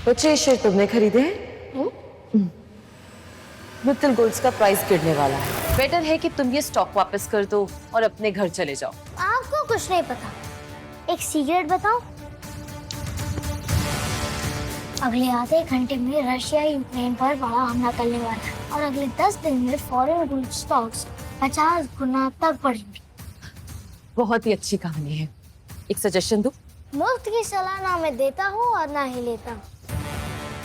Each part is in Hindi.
बच्चे ये शेयर तुमने खरीदे हैं? मित्तल गोल्ड्स का प्राइस गिरने वाला है। बेटर है कि तुम ये स्टॉक वापस कर दो और अपने घर चले जाओ। आपको कुछ नहीं पता। एक सीक्रेट बताओ, अगले आधे घंटे में रशिया यूक्रेन पर बड़ा हमला करने वाला है और अगले 10 दिन में फॉरेन गोल्ड स्टॉक्स 50 गुना तक बढ़ेंगे। बहुत ही अच्छी कहानी है। एक सजेशन दूं? मुफ्त की सलाह ना मैं देता हूँ और ना ही लेता हूँ।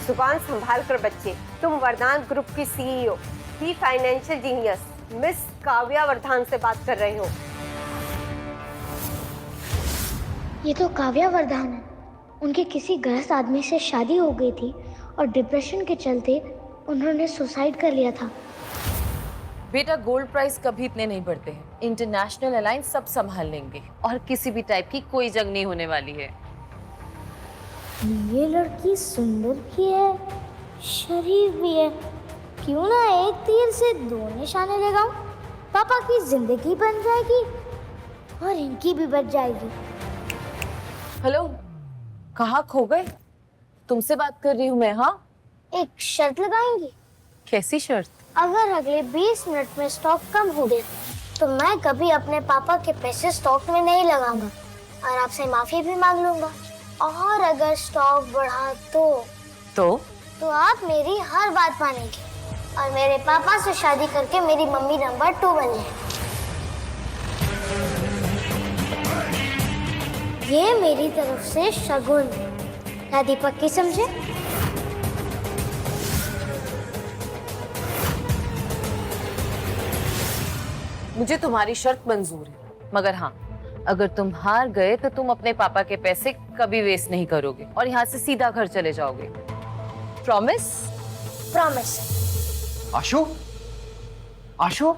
जुबान संभाल कर बच्चे। तुम वरदान ग्रुप की सीईओ, ही फाइनेंशियल जीनियस मिस काव्या वर्धान से बात कर रहे हो। ये तो काव्या वर्धान है। उनके किसी गलत आदमी से शादी हो गई थी और डिप्रेशन के चलते उन्होंने सुसाइड कर लिया था। बेटा, गोल्ड प्राइस कभी इतने नहीं बढ़ते हैं। इंटरनेशनल अलायंस सब संभाल लेंगे और किसी भी टाइप की कोई जंग नहीं होने वाली है। ये लड़की सुंदर भी है, शरीफ भी है। क्यों ना एक तीर से दो निशाने लगाऊं? पापा की जिंदगी बन जाएगी और इनकी भी बच जाएगी। हेलो, कहाँ खो गए? तुमसे बात कर रही हूँ मैं। हाँ, एक शर्त लगाएंगी? कैसी शर्त? अगर अगले 20 मिनट में स्टॉक कम हो गया तो मैं कभी अपने पापा के पैसे स्टॉक में नहीं लगाऊंगा और आपसे माफी भी मांग लूंगा। और अगर स्टॉक बढ़ा तो आप मेरी हर बात मानेंगे और मेरे पापा से शादी करके मेरी मम्मी नंबर 2 बन जाए। ये मेरी तरफ से शगुन है। दीपक की समझे? मुझे तुम्हारी शर्त मंजूर है, मगर हाँ, अगर तुम हार गए तो तुम अपने पापा के पैसे कभी वेस्ट नहीं करोगे और यहाँ से सीधा घर चले जाओगे। प्रॉमिस? प्रॉमिस। आशु, आशु,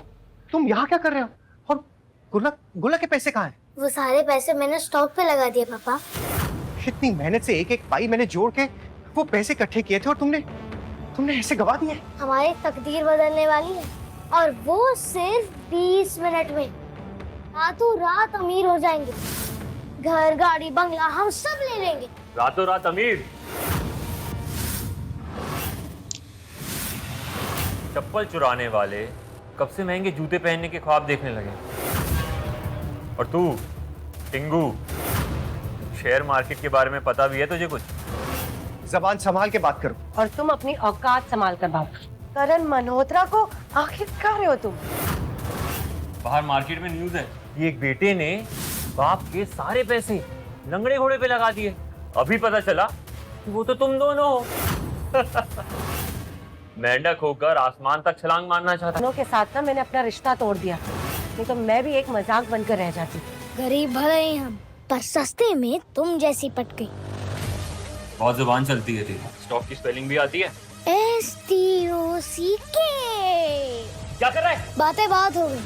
तुम यहाँ क्या कर रहे हो? और गुल्ला के पैसे कहाँ हैं? वो सारे पैसे मैंने स्टॉक पे लगा दिए पापा। इतनी मेहनत से एक एक पाई मैंने जोड़ के वो पैसे इकट्ठे किए थे और तुमने ऐसे गवा दिए। हमारी तकदीर बदलने वाली है और वो सिर्फ 20 मिनट में। रातों रात अमीर हो जाएंगे। घर, गाड़ी, बंगला हम सब ले लेंगे। रातों रात अमीर? चप्पल चुराने वाले कब से महंगे जूते पहनने के ख्वाब देखने लगे। और तू टिंगू, शेयर मार्केट के बारे में पता भी है तुझे कुछ? जबान संभाल के बात करो। और तुम अपनी औकात संभाल कर बात करो। करण मल्होत्रा को आखिर कह रहे हो तुम? बाहर मार्केट में न्यूज़ है कि एक बेटे ने बाप के सारे पैसे लंगड़े घोड़े पे लगा दिए। अभी पता चला कि वो तो तुम दोनों हो। मेंढक होकर आसमान तक छलांग मारना चाहता। दोनों के साथ ना मैंने अपना रिश्ता तोड़ दिया, नहीं तो मैं भी एक मजाक बनकर रह जाती। गरीब भले ही हम, पर सस्ते में तुम जैसी पट गई। बहुत जुबान चलती है तेरी। स्टॉक की स्पेलिंग भी आती है? STOCK। क्या कर रहा है? बातें बात हो गई।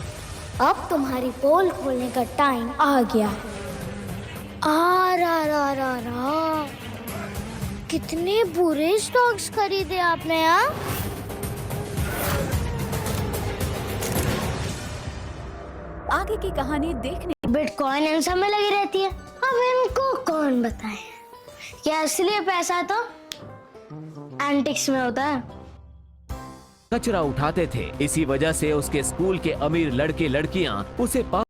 अब तुम्हारी पोल खोलने का टाइम आ गया है। आ कितने बुरे स्टॉक्स खरीदे आपने यहाँ? आगे की कहानी देखने बिटकॉइन इन सब में लगी रहती है। अब इनको कौन बताए क्या असली पैसा तो एंटिक्स में होता है। कचरा उठाते थे, इसी वजह से उसके स्कूल के अमीर लड़के लड़कियां उसे